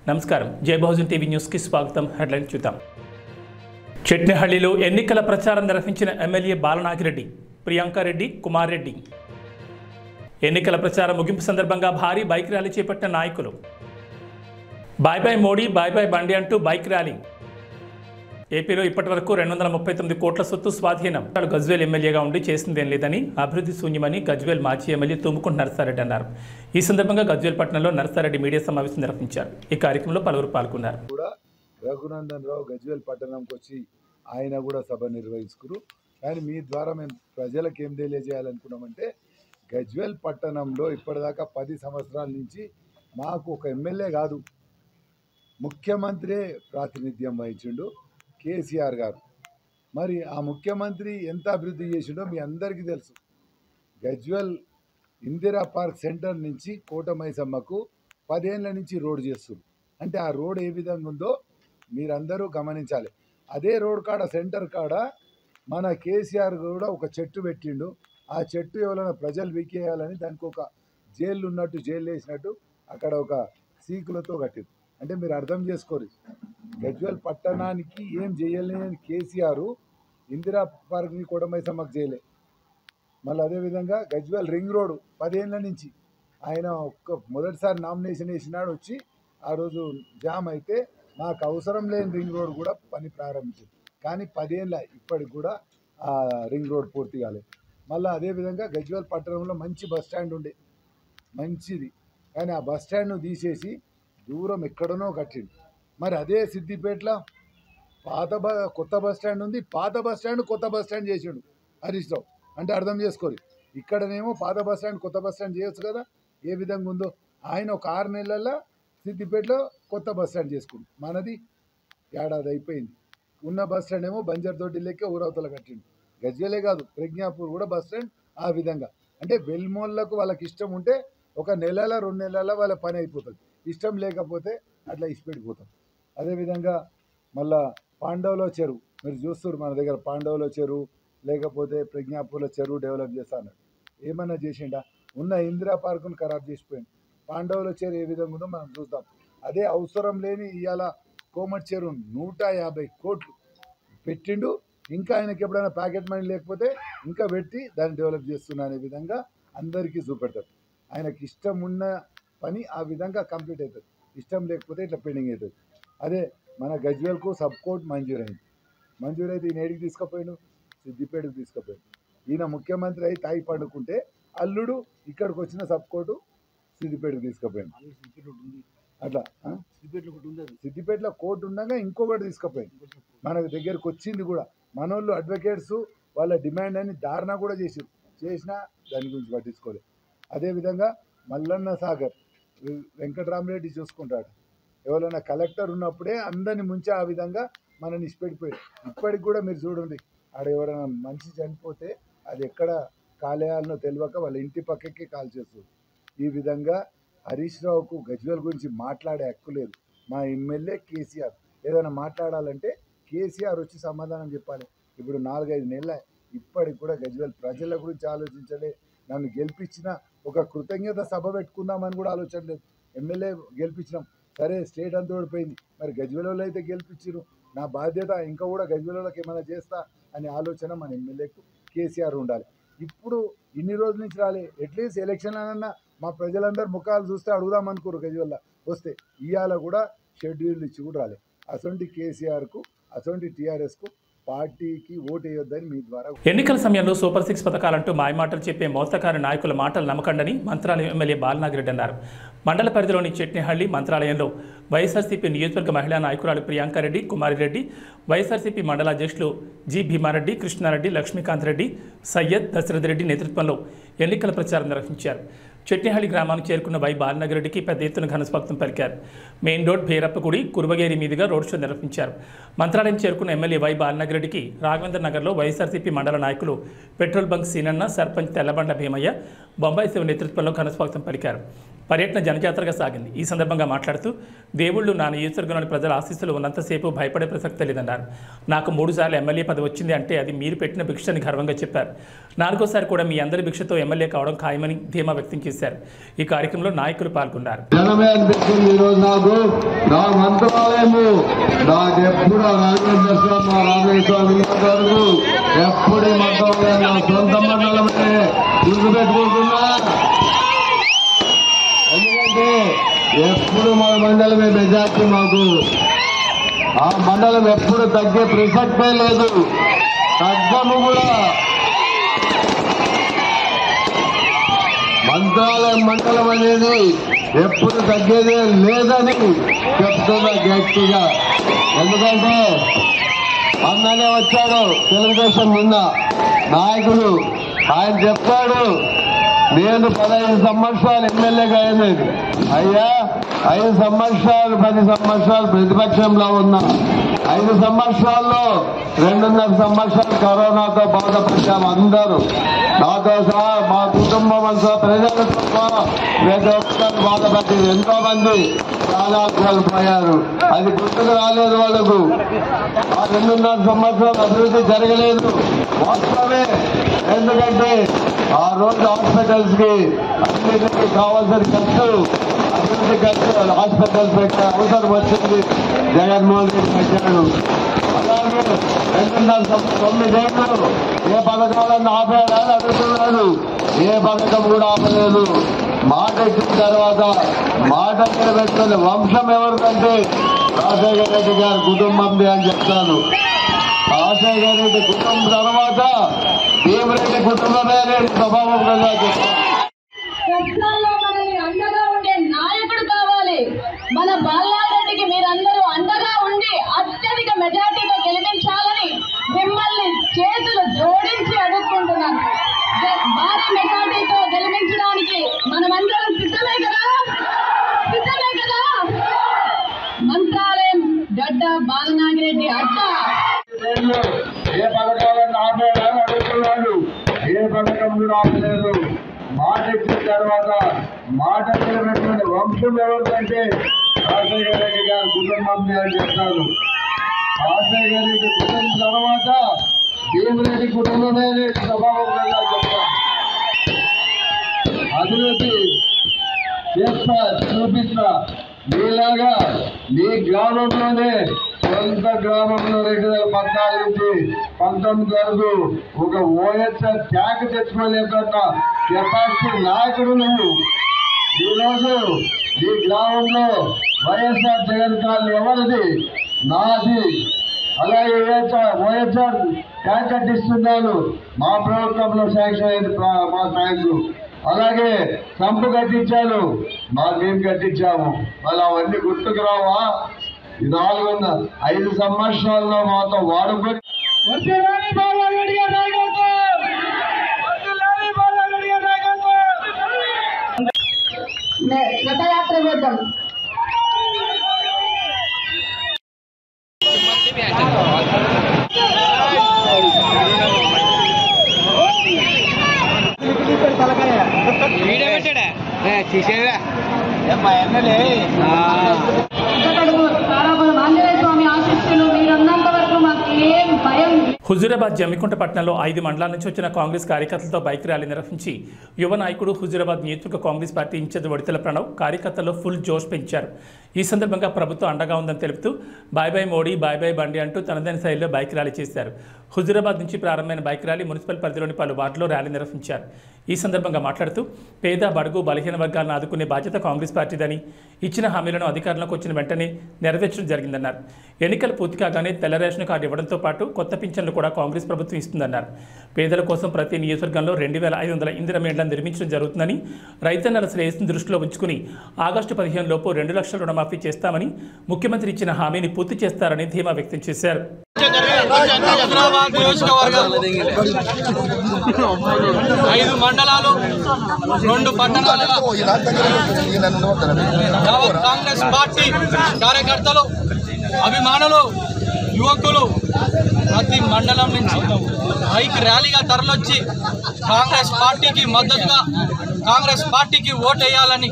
నమస్కారం జై Bahujan TV news కి స్వాగతం. హెడ్లైన్ చూద్దాం. చెట్నేహళ్లిలో ఎన్నికల ప్రచారం నిర్వహించిన ఎమ్మెల్యే బాలనాగిరెడ్డి, ప్రియాంక రెడ్డి, కుమార్ రెడ్డి. ఎన్నికల ప్రచారం ముగింపు సందర్భంగా భారీ బైక్ ర్యాలీ చేపట్టిన నాయకులు. Bye bye Modi, bye bye Bandi అంటూ బైక్ ర్యాలీ. ఏపీలో ఇప్పటివరకు 239 కోట్ల సొత్తు స్వాధీనం. గజ్వేల్ ఎమ్మెల్యేగా ఉండి చేసిందేం లేదని, అభివృద్ధి శూన్యమని గజ్వేల్ మాజీ ఎమ్మెల్యే తుమ్ముకుంట నరసారెడ్డి అన్నారు. ఈ సందర్భంగా గజ్వేల్ పట్టణంలో నరసారెడ్డి మీడియా సమావేశం నిర్వహించారు. ఈ కార్యక్రమంలో పలువురు పాల్గొన్నారు. రఘునందన్ రావు గజ్వేల్ పట్టణంకి వచ్చి ఆయన కూడా సభ నిర్వహించుకురు. కానీ మీ ద్వారా మేము ప్రజలకు ఏం తెలియజేయాలనుకున్నామంటే, గజ్వేల్ పట్టణంలో ఇప్పటిదాకా 10 సంవత్సరాల నుంచి మాకు ఒక ఎమ్మెల్యే కాదు, ముఖ్యమంత్రి ప్రాతినిధ్యం వహించిండు కేసీఆర్ గారు. మరి ఆ ముఖ్యమంత్రి ఎంత అభివృద్ధి చేసిండో మీ అందరికీ తెలుసు. గజ్వేల్ ఇందిరా పార్క్ సెంటర్ నుంచి కోటమైసమ్మకు 10 ఏళ్ల నుంచి రోడ్ చేస్తుంది. అంటే ఆ రోడ్ ఏ విధంగా ఉందో మీరందరూ గమనించాలి. అదే రోడ్ కాడ సెంటర్ కాడ మన కేసీఆర్ కూడా ఒక చెట్టు పెట్టిండు. ఆ చెట్టు ఎవరైనా ప్రజలు వీకేయాలని దానికి ఒక జైలు ఉన్నట్టు, జైలు వేసినట్టు అక్కడ ఒక సీకులతో కట్టింది. అంటే మీరు అర్థం చేసుకోరు, గజ్వేల్ పట్టణానికి ఏం చేయలేని కేసీఆర్ ఇందిరా పార్క్ని కోటమైసమ్మకు చేయలే. మళ్ళీ అదేవిధంగా గజ్వేల్ రింగ్ రోడ్ 10 ఏళ్ల నుంచి ఆయన మొదటిసారి నామినేషన్ వేసినాడు, వచ్చి ఆ రోజు జామ్ అయితే మాకు అవసరం లేని రింగ్ రోడ్ కూడా పని ప్రారంభించింది. కానీ 10 ఏళ్ళ ఇప్పటికి కూడా ఆ రింగ్ రోడ్ పూర్తి కాలేదు. మళ్ళీ అదేవిధంగా గజ్వేల్ పట్టణంలో మంచి బస్ స్టాండ్ ఉండే, మంచిది. కానీ ఆ బస్ స్టాండ్ను తీసేసి దూరం ఎక్కడనో కట్టిండు. మరి అదే సిద్దిపేటలో కొత్త బస్ స్టాండ్ ఉంది, పాత బస్ స్టాండ్ కొత్త బస్ స్టాండ్ చేసిండు హరీష్ రావు. అంటే అర్థం చేసుకోరు, ఇక్కడనేమో పాత బస్ స్టాండ్ కొత్త బస్ స్టాండ్ చేయొచ్చు కదా, ఏ విధంగా ఉందో. ఆయన ఒక 6 నెలల్లో సిద్దిపేటలో కొత్త బస్ స్టాండ్ చేసుకుంది. మనది ఏడాది అయిపోయింది. ఉన్న బస్ స్టాండ్ ఏమో బంజర్దొడ్డి లెక్క ఊరవతల కట్టిండు. గజ్వేలే కాదు, ప్రజ్ఞాపూర్ కూడా బస్ స్టాండ్ ఆ విధంగా. అంటే వెల్మోళ్ళకు వాళ్ళకి ఇష్టం ఉంటే 1 నెలల 2 నెలల వాళ్ళ పని అయిపోతుంది, ఇష్టం లేకపోతే అట్లా ఇష్టపెట్టిపోతాం. అదేవిధంగా మళ్ళా పాండవుల చెరువు మీరు చూస్తారు, మన దగ్గర పాండవుల చెరువు లేకపోతే ప్రజ్ఞాపూర్ల చెరువు డెవలప్ చేస్తాను. ఏమన్నా చేసిండా? ఉన్న ఇందిరా పార్కును ఖరాబ్ చేసిపోయింది. పాండవుల చెరువు ఏ విధంగా ఉందో మనం చూద్దాం. అదే అవసరం లేని ఇవాళ కోమటి చెరువు 150 కోట్లు పెట్టిండు. ఇంకా ఆయనకి ఎప్పుడైనా ప్యాకెట్ మనీ లేకపోతే ఇంకా పెట్టి దాన్ని డెవలప్ చేస్తున్నా అనే విధంగా అందరికీ చూపెడతారు. ఆయనకి ఇష్టం ఉన్న పని ఆ విధంగా కంప్లీట్ అవుతుంది, ఇష్టం లేకపోతే ఇట్లా పెండింగ్ అవుతుంది. అదే మన గజ్వేల్కు సబ్ కోర్ట్ మంజూరైతే ఈయన ఏడికి తీసుకుపోయాడు, సిద్దిపేటకు తీసుకుపోయాడు. ఈయన ముఖ్యమంత్రి అయి తాయి పండుకుంటే అల్లుడు ఇక్కడికి వచ్చిన సబ్ కోర్టు సిద్దిపేటకు తీసుకుపోయాడు. అట్లా సిద్దిపేటలో కోర్టు ఉండగా ఇంకొకటి తీసుకుపోయాడు. మన దగ్గరకు వచ్చింది కూడా. మనోళ్ళు అడ్వకేట్స్ వాళ్ళ డిమాండ్ అని ధారణ కూడా చేసినా దాని గురించి పట్టించుకోలేదు. అదేవిధంగా మల్లన్న సాగర్ వెంకటరామరెడ్డి చూసుకుంటాడు. ఎవరైనా కలెక్టర్ ఉన్నప్పుడే అందరిని ముంచి ఆ విధంగా మనల్ని ఇష్టపెట్టిపోయాడు. ఇప్పటికి కూడా మీరు చూడండి, ఆడ ఎవరైనా మనిషి చనిపోతే అది ఎక్కడ కాలేయాలనో తెలియక వాళ్ళ ఇంటి పక్కకి కాల్ చేస్తుంది. ఈ విధంగా హరీష్ రావుకు గజ్వేల్ గురించి మాట్లాడే హక్కు లేదు. మా ఎమ్మెల్యే కేసీఆర్ ఏదైనా మాట్లాడాలంటే కేసీఆర్ వచ్చి సమాధానం చెప్పాలి. ఇప్పుడు 4-5 నెలల ఇప్పటికి కూడా గజ్వేల్ ప్రజల గురించి ఆలోచించలే. నన్ను గెలిపించిన ఒక కృతజ్ఞత సభ పెట్టుకుందామని కూడా ఆలోచన లేదు. ఎమ్మెల్యే గెలిపించినాం, సరే స్టేట్ అంతా ఓడిపోయింది, మరి గజ్వేల్ వాళ్ళు అయితే గెలిపించారు, నా బాధ్యత ఇంకా కూడా గజ్వేల్ వాళ్ళకి ఏమైనా చేస్తా అనే ఆలోచన మన ఎమ్మెల్యేకు కేసీఆర్ ఉండాలి. ఇప్పుడు ఇన్ని రోజుల నుంచి రాలే, అట్లీస్ట్ ఎలక్షన్ అన్నా మా ప్రజలందరూ ముఖాలు చూస్తే అడుగుదాం అనుకోరు. గజ్వేల్ వస్తే ఇవాళ కూడా షెడ్యూల్ ఇచ్చి కూడా రాలే. అసొంటి కేసీఆర్కు, అసొంటి టీఆర్ఎస్కు పార్టీకి ఓటు వేయొద్దని మీ ద్వారా. ఎన్నికల సమయంలో సూపర్ 6 పథకాలంటూ మాయమాటలు చెప్పే మోసకారి నాయకుల మాటలు నమ్మకండని మంత్రాలయం ఎమ్మెల్యే బాలనాగిరెడ్డి అన్నారు. మండల పరిధిలోని చెట్నేహళ్లి మంత్రాలయంలో వైఎస్ఆర్సీపీ నియోజకవర్గ మహిళా నాయకురాలు ప్రియాంక రెడ్డి, కుమారి రెడ్డి, వైఎస్ఆర్సీపీ మండల అధ్యక్షులు జి భీమారెడ్డి, కృష్ణారెడ్డి, లక్ష్మీకాంత్ రెడ్డి, సయ్యద్, దశరథ్ రెడ్డి నేతృత్వంలో ఎన్నికల ప్రచారం నిర్వహించారు. చెట్నేహళ్లి గ్రామానికి చేరుకున్న వై బాలనాగిరెడ్డికి పెద్ద ఎత్తున ఘనస్వాగతం పలికారు. మెయిన్ రోడ్ భేరప్పగుడి, కురువగేరి మీదుగా రోడ్ షో నిర్వహించారు. మంత్రాలయం చేరుకున్న ఎమ్మెల్యే వై బాలనాగిరెడ్డికి రాఘవేంద్ర నగర్లో వైఎస్ఆర్సీపీ మండల నాయకులు పెట్రోల్ బంక్ సీనన్న, సర్పంచ్ తెల్లబండ భీమయ్య, బొంబాయి శివ నేతృత్వంలో ఘనస్వాగతం పలికారు. పర్యటన జనజాతరగా సాగింది. ఈ సందర్భంగా మాట్లాడుతూ దేవుళ్ళు నా నియోజకవర్గంలోని ప్రజల ఆశీస్సులు ఉన్నంతసేపు భయపడే ప్రసక్తి లేదన్నారు. నాకు 3 సార్లు ఎమ్మెల్యే పదవి వచ్చింది అంటే అది మీరు పెట్టిన భిక్షని గర్వంగా చెప్పారు. 4వ సారి కూడా మీ అందరి భిక్షతో ఎమ్మెల్యే కావడం ఖాయమని ధీమా వ్యక్తం చేశారు. చేశారు. ఈ కార్యక్రమంలో నాయకులు పాల్గొన్నారు. జనమే అనిపిస్తుంది ఈరోజు నాకు నా మంత్రాలయము నాకెప్పుడు రాఘవేంద్ర స్వామి మా రాఘవేంద్ర స్వామి వరకు ఎప్పుడు మంత్రాలయం నా సొంత మండలమే గుర్తుపెట్టుకుంటున్నా. ఎందుకంటే ఎప్పుడు మా మండలమే మెజార్టీ మాకు. ఆ మండలం ఎప్పుడు తగ్గే ప్రసక్తే లేదు, తగ్గము కూడా. మంత్రాలయం మండలం అనేది ఎప్పుడు తగ్గేదే లేదని చెప్తున్నా గట్టిగా. ఎందుకంటే అన్ననే వచ్చాడు తెలుగుదేశం నిన్న నాయకుడు, ఆయన చెప్పాడు నేను 15 సంవత్సరాలు ఎమ్మెల్యేగా అయ్యేది. అయ్యా 5 సంవత్సరాలు 10 సంవత్సరాలు ప్రతిపక్షంలో ఉన్నా. 5 సంవత్సరాల్లో 2.5 సంవత్సరాలు కరోనాతో బాధపడ్డాము అందరూ, నాతో సహా మా కుటుంబం అంతా ప్రజలతో సహా ప్రతి ఒక్కరు బాధపడ్డారు. ఎంతో మంది ప్రాణాలు పోయారు. అది గుర్తుకు రాలేదు వాళ్ళకు. ఆ 2.5 సంవత్సరాలు అభివృద్ధి జరగలేదు వాస్తవమే. ఎందుకంటే ఆ రోజు హాస్పిటల్స్ కి అన్నింటికి కావాల్సిన ఖర్చు, అభివృద్ధి ఖర్చు హాస్పిటల్స్ పెట్టే అవసరం వచ్చింది. జగన్మోహన్ రెడ్డి పెట్టాడు. అలాగే 9 ఏళ్ళు ఏ పథకాలను ఆపేయాలని అడుగుతున్నాడు. ఏ పథకం కూడా ఆపలేదు. మాట ఇచ్చిన తర్వాత మాట నిలబెట్టుకునే వంశం ఎవరికంటే రాజశేఖర రెడ్డి గారి కుటుంబంది అని చెప్తాను. రాజశేఖర రెడ్డి కుటుంబం తర్వాత భీమరెడ్డి కుటుంబమే నేను స్వభావంగా చెప్తాను. కష్టాల్లో మనల్ని అండగా ఉండే నాయకుడు కావాలి. మన బాలనారెడ్డికి మీరందరూ అండగా ఉండి అత్యధిక మెజార్టీతో గెలిపించాలని మిమ్మల్ని చేతులు జోడించి అడుగుకుంటున్నాను. భారీ మెజార్టీతో గెలిపించడానికి మనమందరం సిద్ధమే కదా? సిద్ధమే కదా? మంత్రాలయం గడ్డ బాలనాగిరెడ్డి అడ్డ. ఏ పథకాలను ఆపేయాలని అడుగుతున్నాడు. ఏ పథకం కూడా ఆపలేదు. మాట ఇచ్చిన తర్వాత మాట నిలబెట్టుకునే వంశం ఎవరికంటే రాజశేఖర రెడ్డి గారి కుటుంబం అని చెప్తాను. రాజశేఖర రెడ్డి కుటుంబం తర్వాత భీమరెడ్డి కుటుంబమే స్వభావంగా చెప్తాను. అభివృద్ధి చేస్తా, చూపిస్తా. మీలాగా మీ గ్రామంలోనే సొంత గ్రామంలో 2014 నుంచి 19 వరకు ఒక ఓఎస్ఆర్ ట్యాంక్ తెచ్చుకోలేకున్నా కెపాసిటీ నాయకుడు నువ్వు. ఈరోజు ఈ గ్రామంలో వైఎస్ఆర్ జగన్ కాలనీ ఎవరిది? నాది. అలాగే ఓఎస్ఆర్ ట్యాంక్ కట్టిస్తున్నాను, మా ప్రభుత్వంలో శాంక్షన్ అయింది మా ట్యాంకు. అలాగే సంపు కట్టించాను, మేము కట్టించాము. మళ్ళీ అవన్నీ గుర్తుకు రావా? 5 సంవత్సరాల్లో మాతో వాడుకొని రథయాత్ర చేద్దాం. ఆంజనేయ స్వామి ఆశీస్సులు మీరున్నంత వరకు మాకు ఏం భయం. హుజూరాబాద్ జమ్మికుంట పట్టణంలో 5 మండలాల నుంచి వచ్చిన కాంగ్రెస్ కార్యకర్తలతో బైక్ ర్యాలీ నిర్వహించి యువ నాయకుడు హుజూరాబాద్ నియోజకవర్గ కాంగ్రెస్ పార్టీ ఇన్ఛార్జ్ వడితెల ప్రణవ్ కార్యకర్తల్లో ఫుల్ జోష్ పెంచారు. ఈ సందర్భంగా ప్రభుత్వం అండగా ఉందని తెలుపుతూ bye bye Modi, bye bye Bandi అంటూ తనదైన శైలిలో బైక్ ర్యాలీ చేశారు. హుజూరాబాద్ నుంచి ప్రారంభమైన బైక్ ర్యాలీ మున్సిపల్ పరిధిలోని పలు వార్డులో ర్యాలీ నిర్వహించారు. ఈ సందర్భంగా మాట్లాడుతూ పేద, బడుగు, బలహీన వర్గాలను ఆదుకునే బాధ్యత కాంగ్రెస్ పార్టీదని, ఇచ్చిన హామీలను అధికారంలోకి వచ్చిన వెంటనే నెరవేర్చడం జరిగిందన్నారు. ఎన్నికలు పూర్తి కాగానే తెల్ల రేషన్ కార్డు ఇవ్వడంతో పాటు కొత్త పింఛన్లు కూడా కాంగ్రెస్ ప్రభుత్వం ఇస్తుందన్నారు. పేదల కోసం ప్రతి నియోజకవర్గంలో 2500 ఇందిరమ్మ ఇళ్లను నిర్మించడం జరుగుతుందని, రైతన్నల శ్రేయస్సును దృష్టిలో ఉంచుకుని ఆగస్టు 15 లోపు 2 లక్షల రుణమాఫీ చేస్తామని, ముఖ్యమంత్రి ఇచ్చిన హామీని పూర్తి చేస్తారని ధీమా వ్యక్తం చేశారు. హైదరాబాద్ నియోజకవర్గం 5 మండలాలు 2 పట్టణాలలో కాంగ్రెస్ పార్టీ కార్యకర్తలు, అభిమానులు, యువకులు ప్రతి మండలం నుంచి బైక్ ర్యాలీగా తరలొచ్చి కాంగ్రెస్ పార్టీకి మద్దతుగా కాంగ్రెస్ పార్టీకి ఓటేయాలని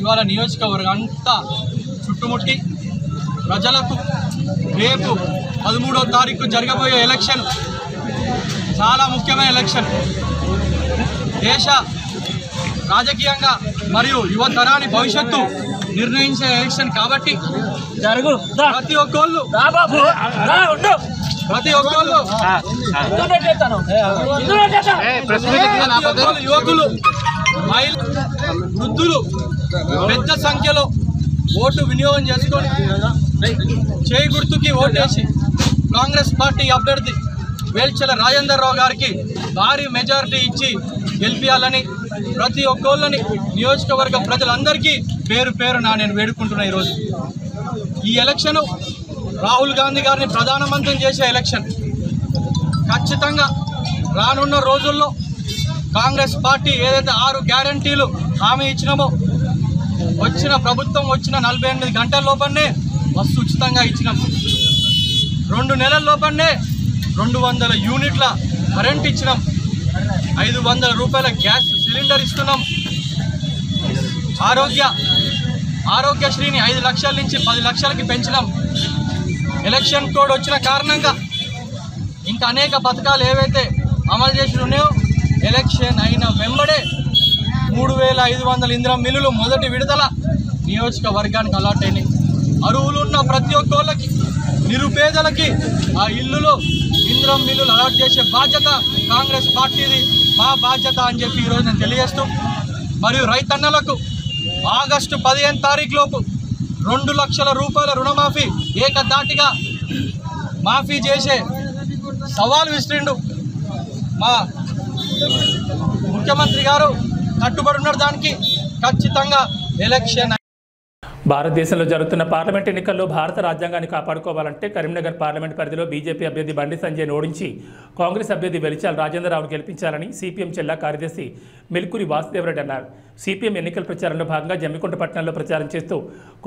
ఇవాళ నియోజకవర్గం అంతా చుట్టుముట్టి ప్రజలకు రేపు 13వ తారీఖు జరగబోయే ఎలక్షన్ చాలా ముఖ్యమైన ఎలక్షన్. దేశ రాజకీయంగా మరియు యువతరాన్ని భవిష్యత్తు నిర్ణయించే ఎలక్షన్ కాబట్టి ప్రతి ఒక్కళ్ళు యువకులు మహిళలు వృద్ధులు పెద్ద సంఖ్యలో ఓటు వినియోగం చేసుకొని చేయి గుర్తుకి ఓటేసి కాంగ్రెస్ పార్టీ అభ్యర్థి వేల్చెల రాజేందర్ రావు గారికి భారీ మెజారిటీ ఇచ్చి గెలిపించాలని ప్రతి ఒక్కళ్ళని నియోజకవర్గ ప్రజలందరికీ పేరు పేరున నేను వేడుకుంటున్నా. ఈరోజు ఈ ఎలక్షన్ రాహుల్ గాంధీ గారిని ప్రధానమంత్రిని చేసే ఎలక్షన్. ఖచ్చితంగా రానున్న రోజుల్లో కాంగ్రెస్ పార్టీ ఏదైతే 6 గ్యారంటీలు హామీ ఇచ్చినామో వచ్చిన ప్రభుత్వం వచ్చిన 48 గంటల లోపలనే బస్సు ఉచితంగా ఇచ్చినాం. 2 నెలల లోపలనే 200 యూనిట్ల కరెంట్ ఇచ్చినాం. 500 రూపాయల గ్యాస్ సిలిండర్ ఇస్తున్నాం. ఆరోగ్యశ్రీని 5 లక్షల నుంచి 10 లక్షలకి పెంచినాం. ఎలక్షన్ కోడ్ వచ్చిన కారణంగా ఇంకా అనేక పథకాలు ఏవైతే అమలు చేసి ఉన్నాయో ఎలక్షన్ అయిన వెంబడే 3500 ఇందిరా మిల్లులు మొదటి విడుదల నియోజకవర్గానికి అలాట్ అయినాయి. అర్హులున్న ప్రతి ఒక్కళ్ళకి నిరుపేదలకి ఆ ఇల్లులో ఇందిరా మిల్లులు అలాట్ చేసే బాధ్యత కాంగ్రెస్ పార్టీది, మా బాధ్యత అని చెప్పి ఈరోజు నేను తెలియజేస్తూ, మరియు రైతన్నలకు ఆగస్టు 15 తారీఖు లోపు 2 లక్షల రూపాయల రుణమాఫీ ఏకధాటిగా మాఫీ చేసే సవాల్ విసిరిండు మా ముఖ్యమంత్రి గారు. కట్టుబడి ఉన్న దానికి ఖచ్చితంగా ఎలక్షన్. భారతదేశంలో జరుగుతున్న పార్లమెంట్ ఎన్నికల్లో భారత రాజ్యాంగాన్ని కాపాడుకోవాలంటే కరీంనగర్ పార్లమెంట్ పరిధిలో బీజేపీ అభ్యర్థి బండి సంజయ్ ఓడించి కాంగ్రెస్ అభ్యర్థి వెలిచాల రాజేంద్రరావును గెలిపించాలని సిపిఎం జిల్లా కార్యదర్శి మెల్కూరి వాసుదేవరెడ్డి అన్నారు. సిపిఎం ఎన్నికల ప్రచారంలో భాగంగా జమ్మికుంట పట్టణంలో ప్రచారం చేస్తూ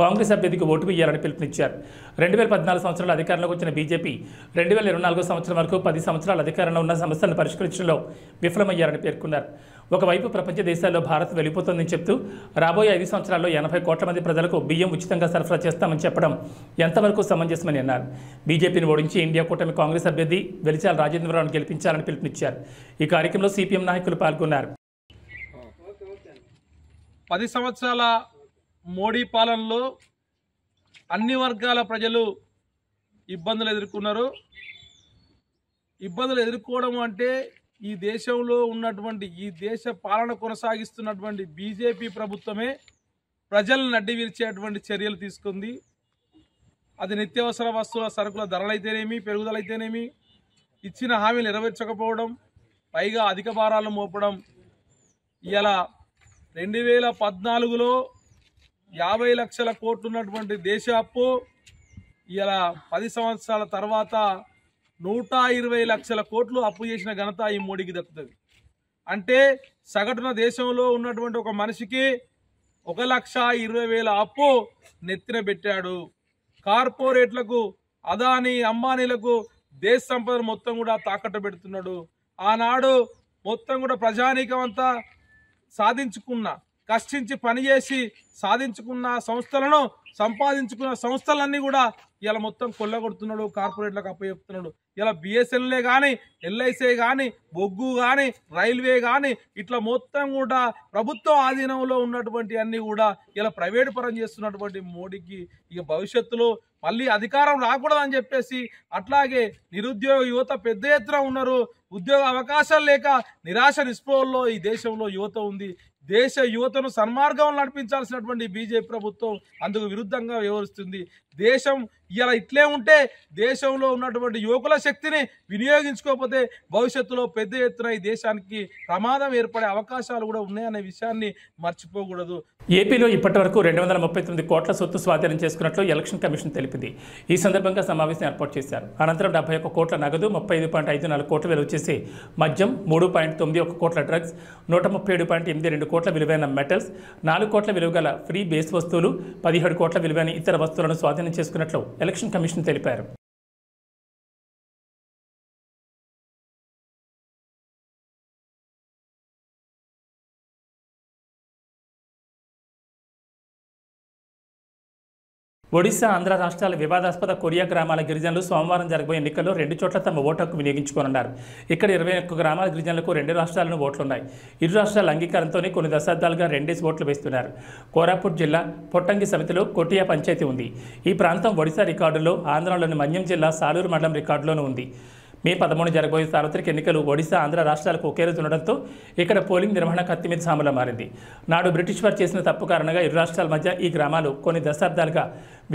కాంగ్రెస్ అభ్యర్థికి ఓటు వేయాలని పిలుపునిచ్చారు. 2014 సంవత్సరాల అధికారంలోకి వచ్చిన బీజేపీ 2024 సంవత్సరం వరకు 10 సంవత్సరాల అధికారంలో ఉన్న సమస్యలను పరిష్కరించడంలో విఫలమయ్యారని పేర్కొన్నారు. ఒకవైపు ప్రపంచ దేశాల్లో భారత్ వెళ్ళిపోతుందని చెప్తూ రాబోయే 5 సంవత్సరాల్లో 80 కోట్ల మంది ప్రజలకు బియ్యం ఉచితంగా సరఫరా చేస్తామని చెప్పడం ఎంతవరకు సమంజసమని అన్నారు. బీజేపీని ఓడించి ఇండియా కూటమి కాంగ్రెస్ అభ్యర్థి వెలిచాల రాజేంద్రరావును గెలిపించాలని పిలుపునిచ్చారు. ఈ కార్యక్రమంలో సిపిఎం నాయకులు పాల్గొన్నారు. 10 సంవత్సరాల మోడీ పాలనలో అన్ని వర్గాల ప్రజలు ఇబ్బందులు ఎదుర్కొన్నారు. ఇబ్బందులు ఎదుర్కోవడం అంటే ఈ దేశంలో ఉన్నటువంటి ఈ దేశ పాలన కొనసాగిస్తున్నటువంటి బీజేపీ ప్రభుత్వమే ప్రజలను నడ్డివిరిచేటువంటి చర్యలు తీసుకుంది. అది నిత్యావసర వస్తువుల సరుకుల ధరలైతేనేమి, పెరుగుదలైతేనేమి, ఇచ్చిన హామీలు నెరవేర్చకపోవడం, పైగా అధిక భారాలు మోపడం. ఇలా 2014లో 50 లక్షల కోట్లు ఉన్నటువంటి దేశ అప్పు ఇలా 10 సంవత్సరాల తర్వాత 120 లక్షల కోట్లు అప్పు చేసిన ఘనత ఈ మోడీకి దక్కుతుంది. అంటే సగటున దేశంలో ఉన్నటువంటి ఒక మనిషికి 1,20,000 అప్పు నెత్తిన పెట్టాడు. కార్పొరేట్లకు, అదానీ అంబానీలకు దేశ సంపద మొత్తం కూడా తాకట్టు పెడుతున్నాడు. ఆనాడు మొత్తం కూడా ప్రజానీకం అంతా సాధించుకున్న, కష్టించి పనిచేసి సాధించుకున్న సంస్థలను, సంపాదించుకున్న సంస్థలన్నీ కూడా ఇలా మొత్తం కొల్లగొడుతున్నాడు, కార్పొరేట్లకు అప్పచెప్తున్నాడు. ఇలా బిఎస్ఎన్ఎల్ఏ కానీ, ఎల్ఐసీ కానీ, బొగ్గు కానీ, రైల్వే కానీ ఇట్లా మొత్తం కూడా ప్రభుత్వం ఆధీనంలో ఉన్నటువంటి అన్ని కూడా ఇలా ప్రైవేటు పరం చేస్తున్నటువంటి మోడీకి ఇక భవిష్యత్తులో మళ్ళీ అధికారం రాకూడదని చెప్పేసి, అట్లాగే నిరుద్యోగ యువత పెద్ద ఎత్తున ఉన్నారు. ఉద్యోగ అవకాశాలు లేక నిరాశ నిస్పృహల్లో ఈ దేశంలో యువత ఉంది. దేశ యువతను సన్మార్గం నడిపించాల్సినటువంటి బీజేపీ ప్రభుత్వం అందుకు విరుద్ధంగా వ్యవహరిస్తుంది. దేశం ఇలా ఇట్లే ఉంటే దేశంలో ఉన్నటువంటి యువకుల శక్తిని వినియోగించుకోకపోతే భవిష్యత్తులో పెద్ద ఎత్తున ఈ దేశానికి ప్రమాదం ఏర్పడే అవకాశాలు కూడా ఉన్నాయనే విషయాన్ని మర్చిపోకూడదు. ఏపీలో ఇప్పటి వరకు 239 కోట్ల సొత్తు స్వాధీనం చేసుకున్నట్లు ఎలక్షన్ కమిషన్ తెలిపింది. ఈ సందర్భంగా సమావేశం ఏర్పాటు చేశారు. అనంతరం 71 కోట్ల నగదు, 35.54 కోట్ల విలువ చేసే మద్యం, 3.91 కోట్ల డ్రగ్స్, 137.82 కోట్ల విలువైన మెటల్స్, 4 కోట్ల విలువ గల ఫ్రీ బేస్ వస్తువులు, 17 కోట్ల విలువైన ఇతర వస్తువులను స్వాధీనం చేసుకున్నట్లు ఎలక్షన్ కమిషన్ తెలిపారు. ఒడిశా ఆంధ్ర రాష్ట్రాల వివాదాస్పద కొరియా గ్రామాల గిరిజనులు సోమవారం జరగబోయే ఎన్నికల్లో 2 చోట్ల తమ ఓటు హక్కు వినియోగించుకోనున్నారు. ఇక్కడ 21 గ్రామాల గిరిజనులకు 2 రాష్ట్రాలను ఓట్లున్నాయి. ఇరు రాష్ట్రాల అంగీకారంతోనే కొన్ని దశాబ్దాలుగా 2 ఓట్లు వేస్తున్నారు. కోరాపుట్ జిల్లా పొట్టంగి సమితిలో కొటియా పంచాయతీ ఉంది. ఈ ప్రాంతం ఒడిశా రికార్డులో, ఆంధ్రలోని మన్యం జిల్లా సాలూరు మండలం రికార్డులోనూ ఉంది. మే 13 జరగబోయే సార్వత్రిక ఎన్నికలు ఒడిశా ఆంధ్ర రాష్ట్రాలకు ఒకే రోజు ఉండడంతో ఇక్కడ పోలింగ్ నిర్వహణ కత్తి మీద సాములా మారింది. నాడు బ్రిటిష్ వారు చేసిన తప్పు కారణంగా ఇరు రాష్ట్రాల మధ్య ఈ గ్రామాలు కొన్ని దశాబ్దాలుగా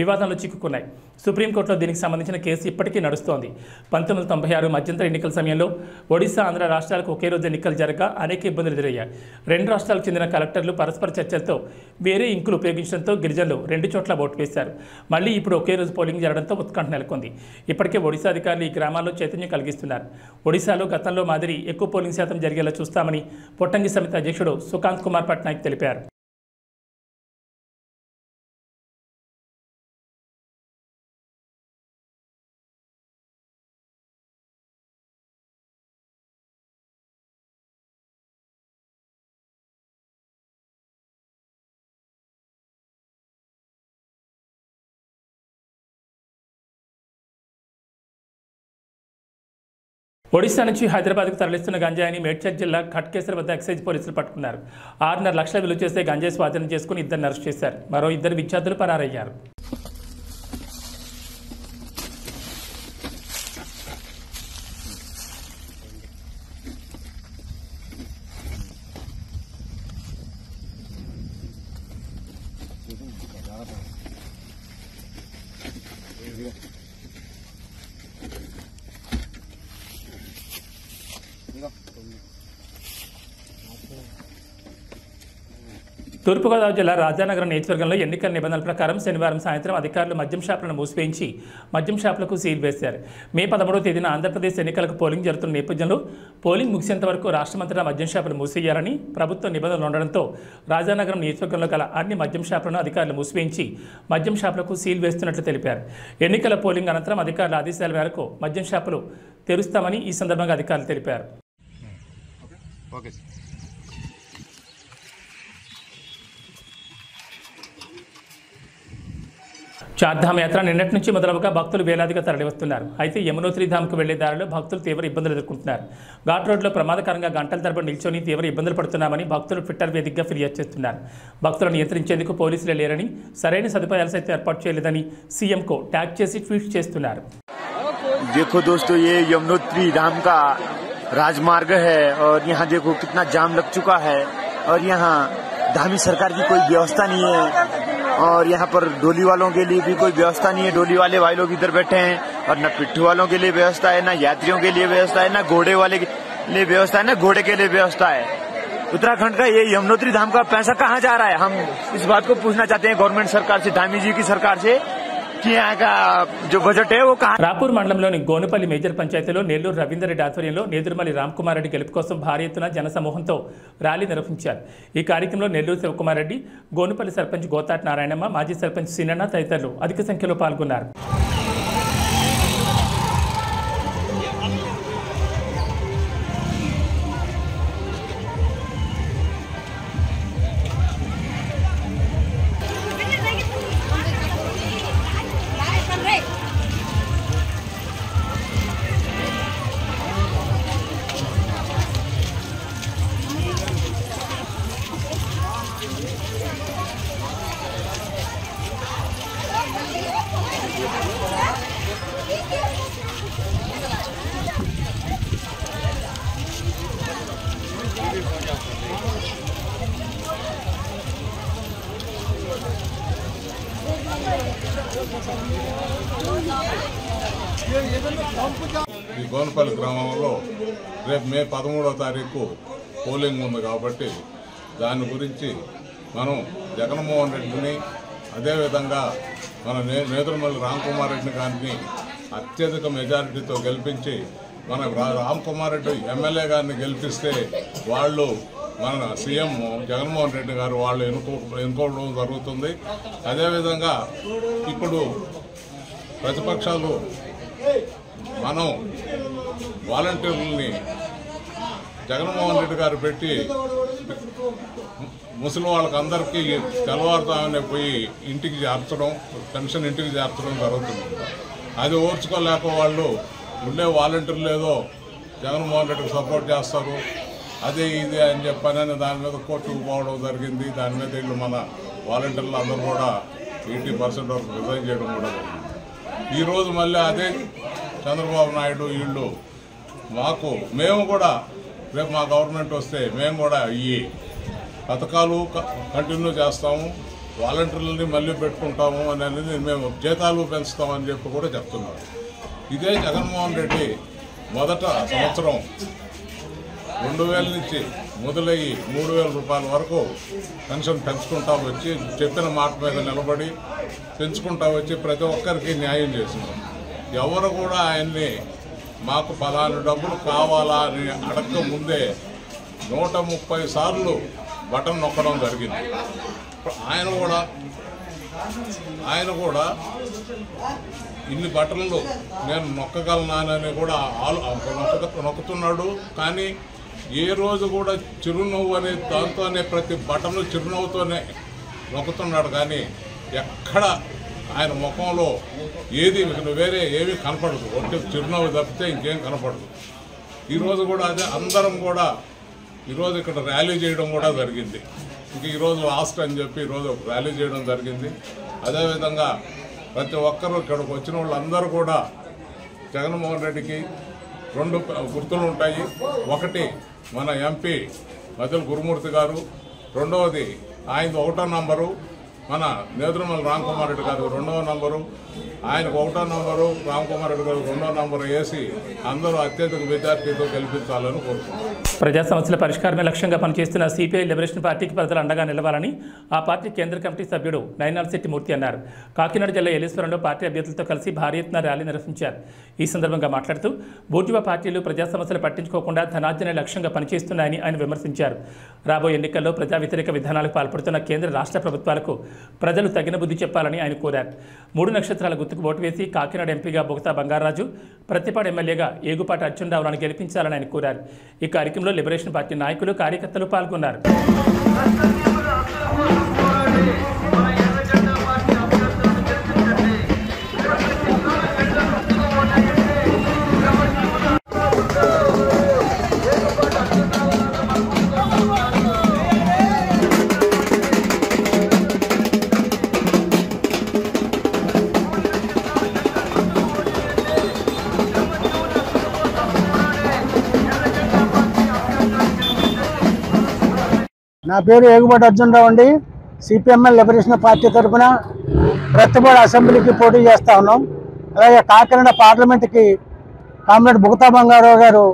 వివాదంలో చిక్కుకున్నాయి. సుప్రీంకోర్టులో దీనికి సంబంధించిన కేసు ఇప్పటికీ నడుస్తోంది. 1996 మధ్యంతర ఎన్నికల సమయంలో ఒడిశా ఆంధ్ర రాష్ట్రాలకు ఒకే రోజు ఎన్నికలు జరగక అనేక ఇబ్బందులు ఎదురయ్యాయి. 2 రాష్ట్రాలకు చెందిన కలెక్టర్లు పరస్పర చర్చలతో వేరే ఇంకులు ఉపయోగించడంతో గిరిజనులు 2 చోట్ల ఓటు వేశారు. మళ్లీ ఇప్పుడు ఒకే రోజు పోలింగ్ జరగడంతో ఉత్కంఠ నెలకొంది. ఇప్పటికే ఒడిశా అధికారులు ఈ గ్రామాల్లో చైతన్యం కలిగిస్తున్నారు. ఒడిశాలో గతంలో మాదిరి ఎక్కువ పోలింగ్ శాతం జరిగేలా చూస్తామని పొట్టంగి సమితి అధ్యక్షుడు సుకాంత్ కుమార్ పట్నాయక్ తెలిపారు. ఒడిశా నుంచి హైదరాబాద్కు తరలిస్తున్న గంజాయిని మేడ్చల్ జిల్లా ఖట్కేసర్ వద్ద ఎక్సైజ్ పోలీసులు పట్టుకున్నారు. 6.5 లక్షల విలువ చేసే గంజాయి స్వాధీనం చేసుకుని 2 అరెస్ట్ చేశారు. మరో 2 విద్యార్థులు పరారయ్యారు. తూర్పుగోదావరి జిల్లా రాజానగరం నియోజకవర్గంలో ఎన్నికల నిబంధనల ప్రకారం శనివారం సాయంత్రం అధికారులు మద్యం షాపులను మూసివేయించి మద్యం షాపులకు సీల్ వేశారు. మే 13వ తేదీన ఆంధ్రప్రదేశ్ ఎన్నికలకు పోలింగ్ జరుగుతున్న నేపథ్యంలో పోలింగ్ ముగిసేంత వరకు రాష్ట్రమంతటా మద్యం షాపులు మూసేయాలని ప్రభుత్వ నిబంధనలు ఉండడంతో రాజానగరం నియోజకవర్గంలో గల అన్ని మద్యం షాపులను అధికారులు మూసివేయించి మద్యం షాపులకు సీల్ వేస్తున్నట్లు తెలిపారు. ఎన్నికల పోలింగ్ అనంతరం అధికారుల ఆదేశాల మేరకు మద్యం షాపులు తెరుస్తామని ఈ సందర్భంగా అధికారులు తెలిపారు. చార్ధామ్ యాత్ర నిన్నటి నుంచి మొదలవగా భక్తులు వేలాదిగా తరలివస్తున్నారు. అయితే యమునోత్రి ధామ్కు వెళ్లే దారిలో భక్తులు తీవ్ర ఇబ్బందులు ఎదుర్కొంటున్నారు. ఘాట్ రోడ్లో ప్రమాదకరంగా గంటల తరబడి నిల్చొని తీవ్ర ఇబ్బందులు పడుతున్నామని భక్తులు ట్విట్టర్ వేదికగా ఫిర్యాదు చేస్తున్నారు. భక్తులను నియంత్రించేందుకు పోలీసులే లేరని, సరైన సదుపాయాలు సైతం ఏర్పాటు చేయలేదని సీఎంకు ట్యాగ్ చేసి ట్వీట్ చేస్తున్నారు. देखो दोस्तों, ये यमुनोत्री धाम का राजमार्ग है और यहाँ देखो कितना जाम लग चुका है और यहाँ धामी सरकार की कोई व्यवस्था नहीं है और यहाँ पर डोली वालों के लिए भी कोई व्यवस्था नहीं है. डोली वाले भाई लोग इधर बैठे हैं और न पिट्ठू वालों के लिए व्यवस्था है, न यात्रियों के लिए व्यवस्था है, न घोड़े वाले के लिए व्यवस्था है, न घोड़े के लिए व्यवस्था है. उत्तराखंड का ये यमुनोत्री धाम का पैसा कहाँ जा रहा है? हम इस बात को पूछना चाहते हैं गवर्नमेंट सरकार से, धामी जी की सरकार से, कि यहाँ का जो बजट है वो कहाँ. రాపూర్ మండలంలోని గోనుపల్లి మేజర్ పంచాయతీలో నెల్లూరు రవీందర్ రెడ్డి ఆధ్వర్యంలో నేదురుమల్లి రామ్కుమార్ రెడ్డి గెలుపు కోసం భారీ ఎత్తున జనసమూహంతో ర్యాలీ నిర్వహించారు. ఈ కార్యక్రమంలో నెల్లూరు శివకుమార్ రెడ్డి, గోనుపల్లి సర్పంచ్ గోతాటి నారాయణమ్మ, మాజీ సర్పంచ్ సీనన్న తదితరులు అధిక సంఖ్యలో పాల్గొన్నారు. ఈ గోనపల్లి గ్రామంలో రేపు మే 13వ తారీఖు పోలింగ్ ఉంది కాబట్టి దాని గురించి మనం జగన్మోహన్ రెడ్డిని, అదేవిధంగా మన నేదురుమల్లి రామ్కుమార్ రెడ్డిని గారిని అత్యధిక మెజారిటీతో గెలిపించి మన రామ్కుమార్ రెడ్డి ఎమ్మెల్యే గారిని గెలిపిస్తే వాళ్ళు మన సీఎం జగన్మోహన్ రెడ్డి గారు వాళ్ళు ఎన్నుకోవడం జరుగుతుంది. అదేవిధంగా ఇప్పుడు ప్రతిపక్షాలు మనం వాలంటీర్లని జగన్మోహన్ రెడ్డి గారు పెట్టి ముసలి వాళ్ళకి అందరికీ తెల్లవారుతామనే పోయి ఇంటికి చేర్చడం, పెన్షన్ ఇంటికి చేర్చడం జరుగుతుంది. అది ఓర్చుకోలేక వాళ్ళు ఉండే వాలంటీర్లు ఏదో జగన్మోహన్ రెడ్డికి సపోర్ట్ చేస్తారు, అదే ఇది అని చెప్పని దాని మీద కోర్టుకు పోవడం జరిగింది. దాని మీద వీళ్ళు మన వాలంటీర్లు అందరూ కూడా 80% వరకు రిజైన్ చేయడం కూడా జరిగింది. ఈరోజు మళ్ళీ అదే చంద్రబాబు నాయుడు వీళ్ళు మేము కూడా రేపు మా గవర్నమెంట్ వస్తే మేము కూడా ఈ పథకాలు కంటిన్యూ చేస్తాము, వాలంటీర్లని మళ్ళీ పెట్టుకుంటాము అనేది మేము జీతాలు పెంచుతామని చెప్పి కూడా చెప్తున్నారు. ఇదే జగన్మోహన్ రెడ్డి మొదట సంవత్సరం 2000 నుంచి మొదలయ్యి 3000 రూపాయల వరకు పెన్షన్ పెంచుకుంటా వచ్చి చెప్పిన మాట మీద నిలబడి పెంచుకుంటా వచ్చి ప్రతి ఒక్కరికి న్యాయం చేసినాం. ఎవరు కూడా ఆయన్ని మాకు పలానా డబ్బులు కావాలా అని అడగక ముందే 130 సార్లు బటన్ నొక్కడం జరిగింది. ఆయన కూడా ఇన్ని బటన్లు నేను నొక్కగలనానని కూడా నొక్కుతున్నాడు. కానీ ఏ రోజు కూడా చిరునవ్వు అనే దాంతోనే ప్రతి బటన్లు చిరునవ్వుతోనే నొక్కుతున్నాడు. కానీ ఎక్కడ ఆయన ముఖంలో ఏది వేరే ఏమీ కనపడదు, ఒట్టి చిరునవ్వు తప్పితే ఇంకేం కనపడదు. ఈరోజు కూడా అదే అందరం కూడా ఈరోజు ఇక్కడ ర్యాలీ చేయడం కూడా జరిగింది. ఇంక ఈరోజు లాస్ట్ అని చెప్పి ఈరోజు ర్యాలీ చేయడం జరిగింది. అదేవిధంగా ప్రతి ఒక్కరూ ఇక్కడికి వచ్చిన వాళ్ళందరూ కూడా జగన్మోహన్ రెడ్డికి 2 గుర్తులు ఉంటాయి. ఒకటి మన ఎంపీ మద్దెల గురుమూర్తి గారు, రెండవది ఆయనది 1వ నంబరు, మన నేదురుమల రామ్కుమార్ రెడ్డి గారు 2వ నంబరు, ఆయనకు 1వ నంబరు, రామ్కుమార్ రెడ్డి గారు 2వ నంబరు వేసి అందరూ అత్యధిక మెజార్టీతో గెలిపించాలని కోరుకుంటున్నారు. ప్రజా సమస్యల పరిష్కారమే లక్ష్యంగా పనిచేస్తున్న సిపిఐ లిబరేషన్ పార్టీకి ప్రజలు అండగా నిలవాలని ఆ పార్టీ కేంద్ర కమిటీ సభ్యుడు నైనాల్శెట్టి మూర్తి అన్నారు. కాకినాడ జిల్లా ఏలేశ్వరంలో పార్టీ అభ్యర్థులతో కలిసి భారీ ఎత్తున ర్యాలీ నిర్వహించారు. ఈ సందర్భంగా మాట్లాడుతూ బూర్జువా పార్టీలు ప్రజా సమస్యలు పట్టించుకోకుండా ధనార్జనే లక్ష్యంగా పనిచేస్తున్నాయని ఆయన విమర్శించారు. రాబోయే ఎన్నికల్లో ప్రజా వ్యతిరేక విధానాలకు పాల్పడుతున్న కేంద్ర రాష్ట్ర ప్రభుత్వాలకు ప్రజలు తగిన బుద్ధి చెప్పాలని ఆయన కోరారు. 3 నక్షత్రాల గుర్తుకు ఓటు వేసి కాకినాడ ఎంపీగా బొగతా బంగారాజు, ప్రతిపాడు ఎమ్మెల్యేగా ఏగుపాటి అర్జునరావులను గెలిపించాలని ఆయన కోరారు. ఈ కార్యక్రమంలో లిబరేషన్ పార్టీ నాయకులు, కార్యకర్తలు పాల్గొన్నారు. నా పేరు ఏగుపాటి అర్జునరావు అండి. సిపిఎంఎల్ లిబరేషన్ పార్టీ తరఫున ప్రతిపాడు అసెంబ్లీకి పోటీ చేస్తూ ఉన్నాం. అలాగే కాకినాడ పార్లమెంట్కి కామ్రేడ్ బొగతా బంగారావు గారు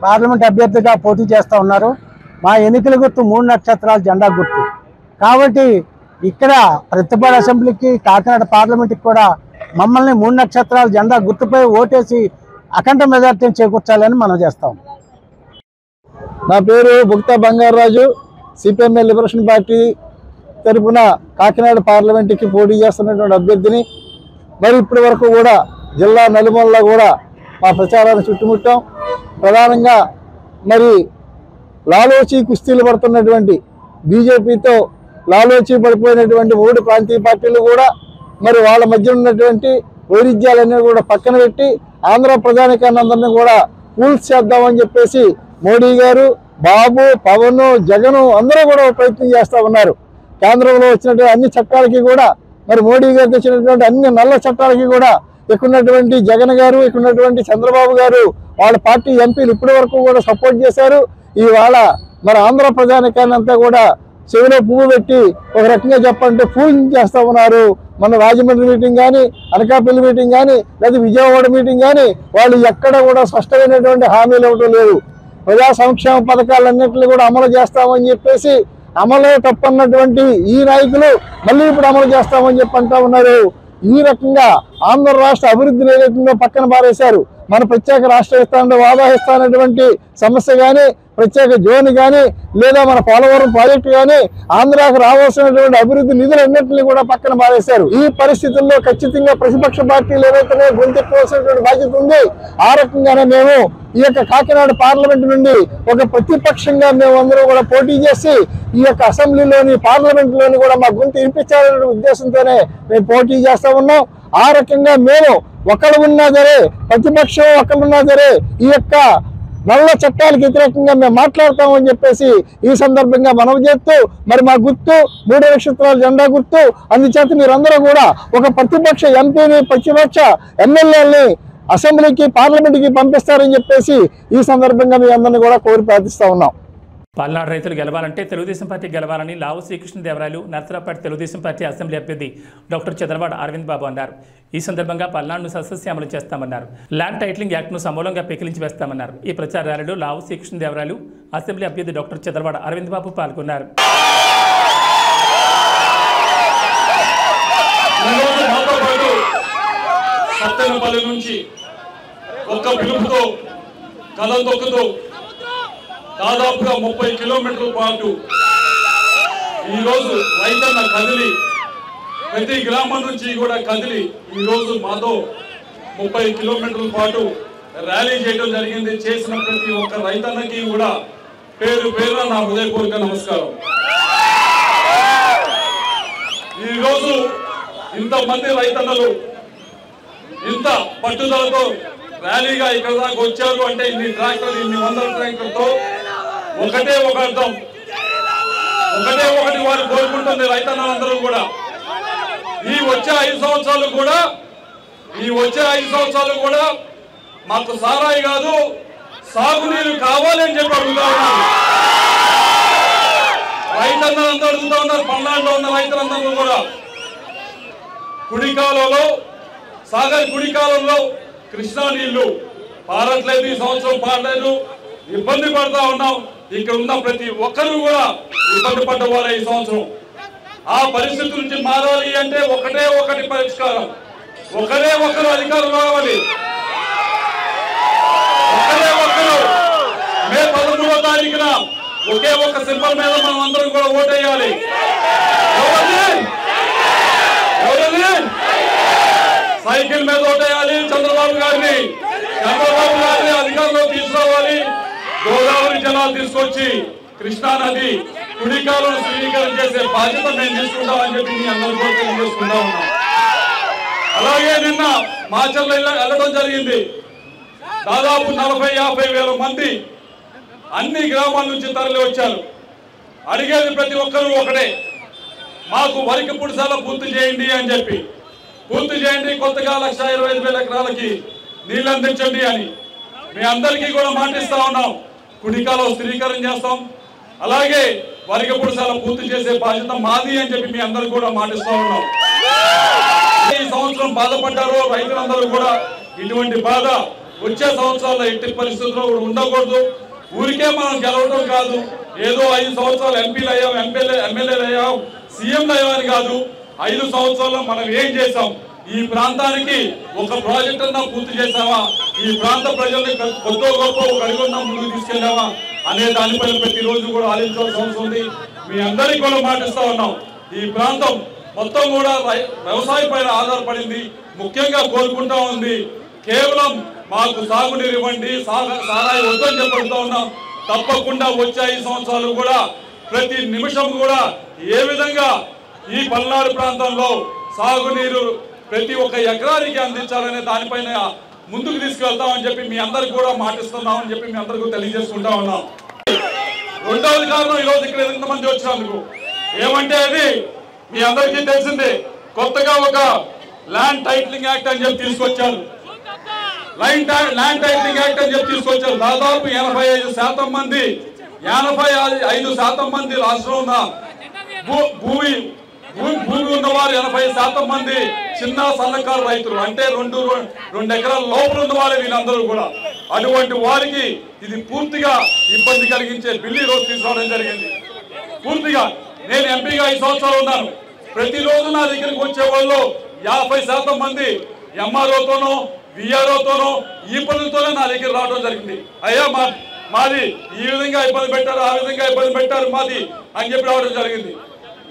పార్లమెంట్ అభ్యర్థిగా పోటీ చేస్తూ ఉన్నారు. మా ఎన్నికల గుర్తు 3 నక్షత్రాల జెండా గుర్తు కాబట్టి ఇక్కడ ప్రతిపాడు అసెంబ్లీకి కాకినాడ పార్లమెంట్కి కూడా మమ్మల్ని 3 నక్షత్రాల జెండా గుర్తుపై ఓటేసి అఖండ మెజార్టీని చేకూర్చాలని మనం చేస్తాం. నా పేరు Bogata Bangaraju, CPIML liberation party తరఫున కాకినాడ పార్లమెంట్కి పోటీ చేస్తున్నటువంటి అభ్యర్థిని. మరి ఇప్పటి వరకు కూడా జిల్లా నలుమూలలో కూడా మా ప్రచారాన్ని చుట్టుముట్టాం. ప్రధానంగా మరి లాలోచి కుస్తీలు పడుతున్నటువంటి బీజేపీతో లాలోచి పడిపోయినటువంటి 3 ప్రాంతీయ పార్టీలు కూడా మరి వాళ్ళ మధ్య ఉన్నటువంటి వైరుధ్యాలన్నీ కూడా పక్కన పెట్టి ఆంధ్ర ప్రజానికాన్ని అందరినీ కూడా కూల్స్ చేద్దామని చెప్పేసి మోడీ గారు, బాబు, పవన్, జగన్ అందరూ కూడా ప్రయత్నం చేస్తూ ఉన్నారు. కేంద్రంలో వచ్చినటువంటి అన్ని చట్టాలకి కూడా మరి మోడీ గారు తెచ్చినటువంటి అన్ని నల్ల చట్టాలకి కూడా ఇక్కడున్నటువంటి జగన్ గారు, ఇక్కడున్నటువంటి చంద్రబాబు గారు, వాళ్ళ పార్టీ ఎంపీలు ఇప్పటి వరకు కూడా సపోర్ట్ చేశారు. ఇవాళ మరి ఆంధ్ర ప్రజానికాన్ని అంతా కూడా చెవిలో పువ్వు పెట్టి ఒక రకంగా చెప్పంటే ఫూలింగ్ చేస్తూ ఉన్నారు. మన రాజమండ్రి మీటింగ్ కానీ, అనకాపల్లి మీటింగ్ కానీ, లేదా విజయవాడ మీటింగ్ కానీ వాళ్ళు ఎక్కడ కూడా స్పష్టమైనటువంటి హామీలు ఇవ్వడం లేదు. ప్రజా సంక్షేమ పథకాలన్నింటినీ కూడా అమలు చేస్తామని చెప్పేసి అమలే తప్పన్నటువంటి ఈ నాయకులు మళ్ళీ ఇప్పుడు అమలు చేస్తామని చెప్పి అంటా ఉన్నారు. ఈ రకంగా ఆంధ్ర రాష్ట్ర అభివృద్ధిని ఏదైతుందో పక్కన పారేశారు. మన ప్రత్యేక రాష్ట్ర ఇస్తానంటే వాదా ఇస్తానటువంటి సమస్య కానీ, ప్రత్యేక జోన్ కానీ, లేదా మన పోలవరం ప్రాజెక్టు కానీ, ఆంధ్రాకు రావాల్సినటువంటి అభివృద్ధి నిధులన్నింటినీ కూడా పక్కన మారేశారు. ఈ పరిస్థితుల్లో ఖచ్చితంగా ప్రతిపక్ష పార్టీలు ఏవైతే గొంతెత్తవలసినటువంటి బాధ్యత ఉంది. ఆ రకంగానే మేము ఈ యొక్క కాకినాడ పార్లమెంట్ నుండి ఒక ప్రతిపక్షంగా మేమందరం కూడా పోటీ చేసి ఈ యొక్క అసెంబ్లీలోని పార్లమెంట్లోని కూడా మా గొంతు వినిపించాలనే ఉద్దేశంతోనే మేము పోటీ చేస్తా ఉన్నాం. ఆ రకంగా మేము ఒకళ్ళు ఉన్నా సరే, ప్రతిపక్షం ఒకళ్ళున్నా సరే, ఈ యొక్క నల్ల చట్టాలకు వ్యతిరేకంగా మేము మాట్లాడతామని చెప్పేసి ఈ సందర్భంగా మనవి చేస్తూ, మరి మా గుర్తు 3 నక్షత్రాల జెండా గుర్తు. అందుచేత మీరందరూ కూడా ఒక ప్రతిపక్ష ఎంపీని, ప్రతిపక్ష ఎమ్మెల్యేలని అసెంబ్లీకి, పార్లమెంట్కి పంపిస్తారని చెప్పేసి ఈ సందర్భంగా మీ అందరినీ కూడా కోరి ప్రార్థిస్తా ఉన్నాం. పల్నాడు రైతులు గెలవాలంటే తెలుగుదేశం పార్టీ గెలవాలని లావు శ్రీకృష్ణదేవరాయలు నర్సరావుపేట తెలుగుదేశం పార్టీ అసెంబ్లీ అభ్యర్థి డాక్టర్ చంద్రబాబు అరవింద్ బాబు అన్నారు. ఈ సందర్భంగా పల్నాడును సస్యశ్యామలం చేస్తామన్నారు. ల్యాండ్ టైటిలింగ్ యాక్ట్ను సమూలంగా పెకిలించి వేస్తామన్నారు. ఈ ప్రచార ర్యాలీలో లావు శ్రీకృష్ణదేవరాయలు అసెంబ్లీ అభ్యర్థి డాక్టర్ చంద్రబాబు అరవింద్ బాబు పాల్గొన్నారు. సత్తెనపల్లి నుంచి ఒక్క పిలుపుతో కలంతొక్కుతో దాదాపుగా 30 కిలోమీటర్ల పాటు ఈరోజు రైతన్న కదిలి, ప్రతి గ్రామం నుంచి కూడా కదిలి ఈరోజు మాతో 30 కిలోమీటర్ల పాటు ర్యాలీ చేయడం జరిగింది. చేసిన ప్రతి ఒక్క రైతన్నకి కూడా పేరు పేరున నా హృదయపూర్వక నమస్కారం. ఈరోజు ఇంతమంది రైతన్నలు ఇంత పట్టుదలతో ర్యాలీగా ఇక్కడ దాకా వచ్చారు అంటే ఇన్ని ట్రాక్టర్లు, ఇన్ని 100 ట్రాక్టర్తో ఒకటే ఒక అర్థం, ఒకటే ఒకటి వారు కోరుకుంటుంది రైతన్నలందరూ కూడా. ఈ వచ్చే 5 సంవత్సరాలు కూడా మాకు సారాయి కాదు, సాగునీరు కావాలి అని చెప్పి అడుగుతా ఉన్నారు. రైతన్నలందరూ అడుగుతా ఉన్నారు. పల్నాడులో ఉన్న రైతులందరూ కూడా కుడికాలలో, సాగర్ కుడికాలంలో కృష్ణా నీళ్లు పారట్లేదు, ఈ సంవత్సరం పారలేదు, ఇబ్బంది పడతా ఉన్నాం. ఇక్కడ ఉన్న ప్రతి ఒక్కరూ కూడా ఇబ్బంది పడ్డవారే ఈ సంవత్సరం. ఆ పరిస్థితి నుంచి మారాలి అంటే ఒకటే ఒకటి పరిష్కారం, ఒకరే ఒకరు అధికారులు రావాలి. ఒకరే ఒకరు మే 13వ తారీఖున ఒకే ఒక సింబల్ మీద మనం అందరం కూడా ఓటేయాలి. ఎవరిని? సైకిల్ మీద ఓటేయాలి. చంద్రబాబు గారిని అధికారంలో తీసుకురావాలి. గోదావరి జలాలు తీసుకొచ్చి కృష్ణా నది కుడికాలను స్థిరీకరణ చేసే బాధ్యత మేము తీసుకుంటామని చెప్పి మీ అందరూ కూడా తెలియజేసుకుంటా ఉన్నాం. అలాగే నిన్న మాచర్ల వెళ్ళడం జరిగింది. దాదాపు 40-50 వేల మంది అన్ని గ్రామాల నుంచి తరలి వచ్చారు. అడిగేది ప్రతి ఒక్కరూ ఒకటే, మాకు వరికి పుడిసాల పూర్తి చేయండి అని చెప్పి. పూర్తి చేయండి, కొత్తగా 1,25,000 ఎకరాలకి నీళ్ళు అందించండి అని మీ అందరికీ కూడా మాటిస్తా ఉన్నాం. కుడికాలం స్థిరీకరణ చేస్తాం, అలాగే వరికి పుడిసాల పూర్తి చేసే బాధ్యత మాది అని చెప్పి మీ అందరూ కూడా మాటిస్తా ఉన్నాం. ఈ సంవత్సరం బాధపడ్డారో రైతులందరూ కూడా ఇటువంటి బాధ వచ్చే సంవత్సరాల్లో ఎట్టి పరిస్థితుల్లో ఉండకూడదు. ఊరికే మనం గెలవడం కాదు, ఏదో 5 సంవత్సరాలు ఎంపీలు అయ్యాం, ఎమ్మెల్యేలు అయ్యాం, సీఎంలు అయ్యామని కాదు. 5 సంవత్సరాల్లో మనం ఏం చేసాం, ఈ ప్రాంతానికి ఒక ప్రాజెక్ట్ అన్నా పూర్తి చేసామా, ఈ ప్రాంత ప్రజల్ని కొత్త గొప్ప ఒక అడుగున్నా ముందుకు తీసుకెళ్ళామా అనే దానిపైన ప్రతిరోజు కూడా ఆలోచించాల్సిన అవసరం ఉంది. మీ అందరికీ కూడా మాటిస్తా ఉన్నాం. ఈ ప్రాంతం మొత్తం కూడా వ్యవసాయం పైన ఆధారపడింది. ముఖ్యంగా కోరుకుంటా ఉంది, కేవలం మాకు సాగునీరు ఇవ్వండి, సారాయి వద్దని చెప్పడుతూ ఉన్నాం. తప్పకుండా వచ్చే 5 సంవత్సరాలు కూడా ప్రతి నిమిషం కూడా ఏ విధంగా ఈ పల్నాడు ప్రాంతంలో సాగునీరు ప్రతి ఒక్క ఎకరానికి అందించాలనే దానిపైన ముందుకు తీసుకెళ్తామని చెప్పి మీ అందరికి కూడా మాటిస్తున్నామని చెప్పి మీ అందరికీ తెలియజేసుకుంటా ఉన్నాం. రెండవది కారణం, ఈరోజు ఇక్కడ ఎంతమంది వచ్చినందుకు ఏమంటే అది మీ అందరికీ తెలిసిందే. కొత్తగా ఒక ల్యాండ్ టైటిలింగ్ యాక్ట్ అని చెప్పి తీసుకొచ్చారు. ల్యాండ్ టైటిలింగ్ యాక్ట్ అని చెప్పి తీసుకొచ్చారు. దాదాపు 85% మంది 85% మంది రాష్ట్రంలో ఉన్న భూమి ఉన్నవారు 80% మంది చిన్న సన్నకారు రైతులు, అంటే 2 ఎకరాల లోపల ఉన్న వారే వీళ్ళందరూ కూడా. అటువంటి వారికి ఇది పూర్తిగా ఇబ్బంది కలిగించే బిల్లు ఈరోజు తీసుకురావడం జరిగింది. పూర్తిగా నేను ఎంపీగా 5 సంవత్సరాలు ఉన్నాను. ప్రతిరోజు నా దగ్గరికి వచ్చే వాళ్ళు 50% మంది ఎంఆర్ఓతోనో విఆర్ఓతోనో ఈ పనులతోనే నా దగ్గర రావడం జరిగింది. అయ్యా మాది ఈ విధంగా ఇబ్బంది పెట్టారు, ఆ విధంగా ఇబ్బంది పెట్టారు మాది అని చెప్పి రావడం జరిగింది.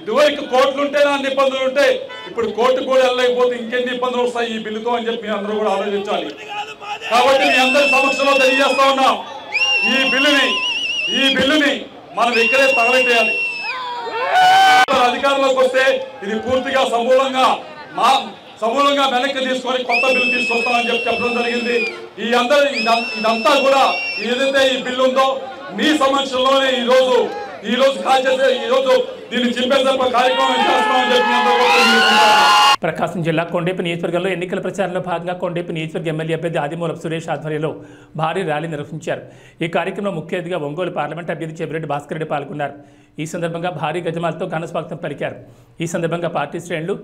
ఇదివరకు కోర్టులు ఉంటే అన్ని ఇబ్బందులు ఉంటాయి, ఇప్పుడు కోర్టు కూడా వెళ్ళలేకపోతే ఇంకెన్ని ఇబ్బందులు వస్తాయి ఈ బిల్లుతో అని చెప్పి అందరూ కూడా ఆలోచించాలి. కాబట్టి మీ అందరి సమక్షంలో తెలియజేస్తా ఉన్నాం, ఈ బిల్లుని మనం ఇక్కడే తగలెట్టేయాలి. అధికారంలోకి వస్తే ఇది పూర్తిగా సమూలంగా వెనక్కి తీసుకొని కొత్త బిల్లు తీసుకొస్తామని చెప్పడం జరిగింది. ఇదంతా కూడా ఏదైతే ఈ బిల్లు ఉందో మీ సమక్షంలోనే ఈ రోజు కాల్ చేసే దీన్ని చింపేసే కార్యక్రమం చేస్తున్నామని చెప్పి ప్రకాశం జిల్లా కొండేపి నియోజకవర్గంలో ఎన్నికల ప్రచారంలో భాగంగా కొండేపి నియోజకవర్గ ఎమ్మెల్యే అభ్యర్థి ఆదిమూలపు సురేష్ ఆధ్వర్యంలో భారీ ర్యాలీ నిర్వహించారు. ఈ కార్యక్రమంలో ముఖ్య అతిథిగా ఒంగోలు పార్లమెంట్ అభ్యర్థి చెవిరెడ్డి భాస్కర్ రెడ్డి పాల్గొన్నారు. ఈ సందర్భంగా భారీ గజమాలతో ఘన స్వాగతం పలికారు. ఈ సందర్భంగా పార్టీ శ్రేణులు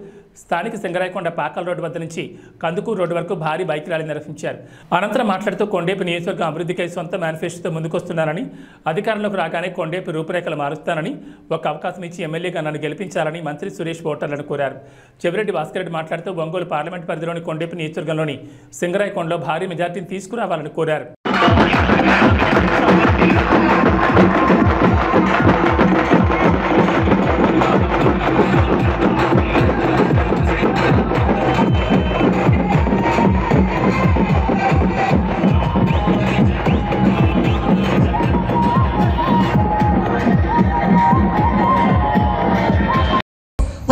స్థానిక సింగరాయకొండ పాకల్ రోడ్డు వద్ద నుంచి కందుకూరు రోడ్డు వరకు భారీ బైక్ ర్యాలీ నిర్వహించారు. అనంతరం మాట్లాడుతూ కొండేపి నియోజకవర్గం అభివృద్ధికై సొంత మేనిఫెస్టోతో ముందుకొస్తున్నానని, అధికారంలోకి రాగానే కొండేపి రూపురేఖలు మారుస్తానని, ఒక అవకాశం ఇచ్చి ఎమ్మెల్యేగా నన్ను గెలిపించాలని మంత్రి సురేష్ ఓటర్లను కోరారు. చెవిరెడ్డి భాస్కర్ రెడ్డి మాట్లాడుతూ ఒంగోలు పార్లమెంట్ పరిధిలోని కొండేపి నియోజకవర్గంలోని సింగరాయకొండలో భారీ మెజార్టీని తీసుకురావాలని కోరారు.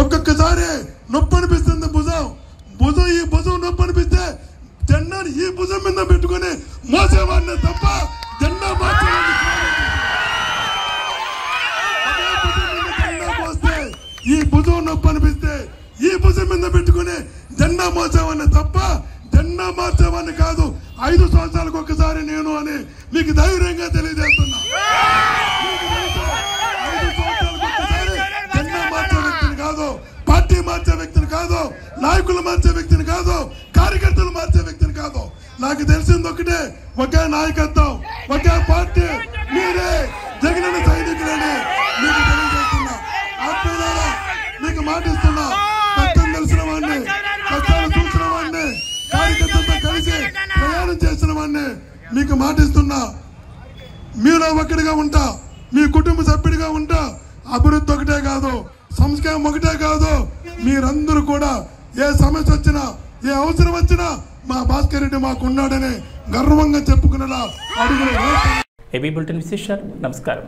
ఒక్కొక్కసారి నొప్పి అనిపిస్తుంది భుజం ఈ భుజం నొప్పి అనిపిస్తే జెండాని ఈ భుజం మీద పెట్టుకుని మోసేవాడిని తప్ప జెండా మార్చేవాడిని మోస్తే ఈ భుజం నొప్పి అనిపిస్తే ఈ భుజం మీద పెట్టుకుని జెండా మోసేవాడిని తప్ప జెండా మార్చేవాడిని కాదు. 5 సంవత్సరాలకు ఒక్కసారి నేను అని మీకు ధైర్యంగా తెలియజేస్తున్నా. 5 సంవత్సరాలకు ఒక్కసారి జెండా మార్చే వ్యక్తిని కాదు, పార్టీ మార్చే వ్యక్తిని కాదు, నాయకులు మార్చే వ్యక్తిని కాదు, కార్యకర్తలు మార్చే వ్యక్తిని కాదు. నాకు తెలిసింది ఒకటే, ఒకే నాయకత్వం, ఒకే పార్టీ, మీరే జగనన్న సైనికులని మీకు తెలియజేస్తున్నా. ఆత్మీయులారా, మీకు మాటిస్తున్నా, కష్టం తెలిసిన వాడిని, కష్టాలు చూసిన వాడిని, కార్యకర్తలతో కలిసి ప్రయాణం చేసిన వాడిని మీకు మాటిస్తున్నా. మీలో ఒకటిగా ఉంటా, మీ కుటుంబ సభ్యుడిగా ఉంటా. అభివృద్ధి ఒకటే కాదు, సంస్కారం ఒకటే కాదు, మీరందరూ కూడా ఏ సమస్య వచ్చినా, ఏ అవసరం వచ్చినా మా భాస్కర్ రెడ్డి మాకున్నాడని గర్వంగా చెప్పుకునేలా అడుగులు. ఏబీ బులెటిన్ విశేషాలు. నమస్కారం.